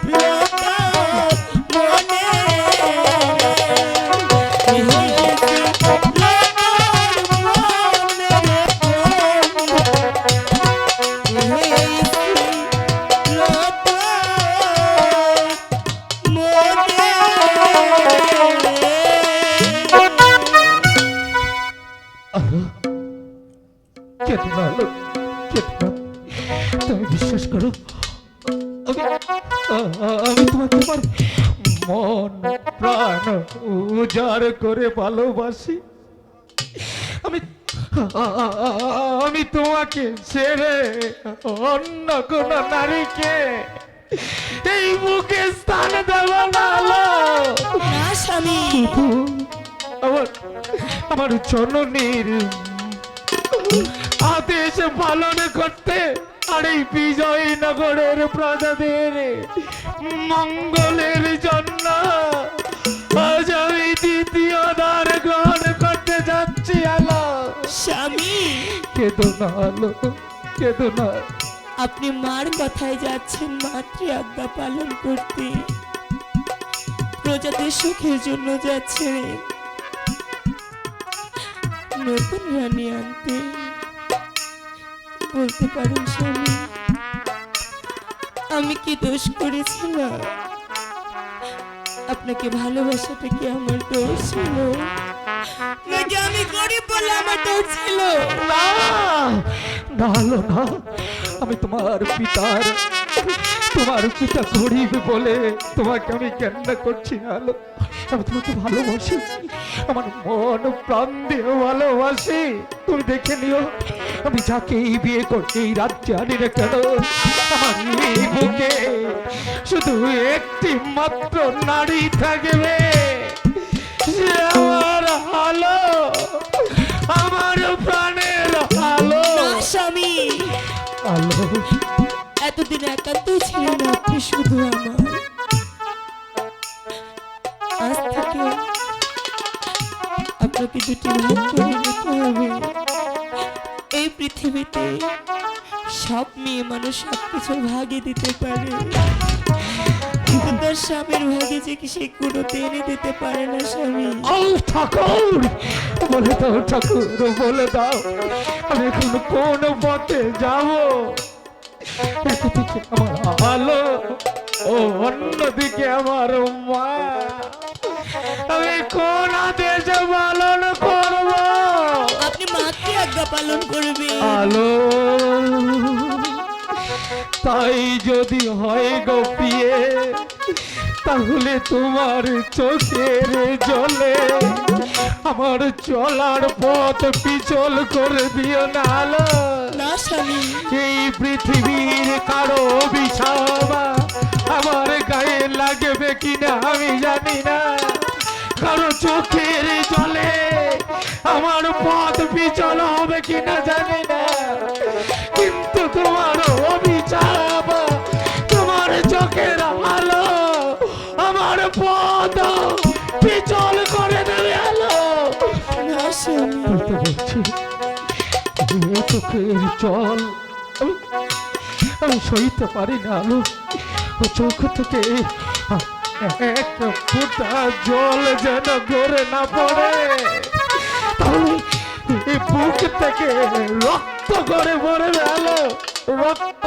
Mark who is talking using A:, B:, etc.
A: Love কেঁদো না আলো, কেঁদো না। তুমি বিশ্বাস করো, আমি তোমাকে আমার মন প্রাণ উজাড় করে ভালোবাসি। আমি আমি তোমাকে ছেড়ে অন্য কোন নারীকে এই বুকে স্থান দেব না আলো।
B: না স্বামী,
A: আমার আমার জননীর আদেশ পালন করতে আর এই বিজয়নগরের প্রজাদের মঙ্গলের জন্য আজ আমি দ্বিতীয় দ্বার গ্রহণ করতে যাচ্ছি আলো।
B: স্বামী,
A: কেঁদো না আলো, কেঁদো না।
B: আপনি মার কথায় যাচ্ছেন মাতৃ আজ্ঞা পালন করতে, প্রজাদের সুখের জন্য যাচ্ছেন নতুন রানী আনতে। বলতে পারেন স্বামী, আমি কি দোষ করেছিলাম? আপনাকে ভালোবাসাটা কি আমার দোষ ছিল, নাকি আমি গরিব বলে আমার দোষ ছিল?
A: না না আলো না, আমি তোমার পিতা গরিব বলে তোমাকে আমি কান্না করছি না আলো। আমি তোমাকে ভালোবাসি, আমার মন প্রাণ দিয়ে ভালোবাসি। তুমি দেখে নিও, আমি যাকে বিয়ে করতে এই রাজ্যে আনি না কেন, আমার এই বুকে শুধু একটি মাত্র নারী থাকবে, সে আমার আলো, আমার প্রাণের আলো।
B: না স্বামী,
A: আলো
B: এতদিন একান্তই ছিলেন আপনি শুধু আমার। আজ থেকে আপনাকে দুটি ভাগ করে নিতে হবে। এই পৃথিবীতে সব মেয়ে মানুষ সবকিছু ভাগে দিতে পারে, কিন্তু তার স্বামীর ভাগে যে কি সে কোনোতে এনে দিতে পারে না স্বামী।
A: ও ঠাকুর, বলে দাও ঠাকুর, বলে দাও আমি এখন কোন পথে যাব? একদিকে আমার আলো ও অন্যদিকে আমার মা, আমি কোন আদেশ পালন করব?
B: আপনি মাতৃ আজ্ঞা পালন করবেন।
A: আলো তাই যদি হয় গো পিয়ে, তাহলে তোমার চোখের জলে আমার চলার পথ পিছল করে দিও না আলো।
B: না স্বামী,
A: এই পৃথিবীর কারো অভিশাপ আমার গায়ে লাগবে কিনা আমি জানি না, কারো চোখের জলে আমার পথ পিছল হবে কিনা জানি না, কিন্তু তোমার অভিশাপ, তোমার চোখের আলো আমার পথ পিছল করে দেবে আলো।
B: না স্বামী,
A: বলতে বলছি চোখের জল আমি সইতে পারি না আলো। ও চোখ থেকে এক ফোঁটা জল যেন গড়ে না পড়ে, তাহলে এই বুক থেকে রক্ত করে পড়ে আলো, রক্ত।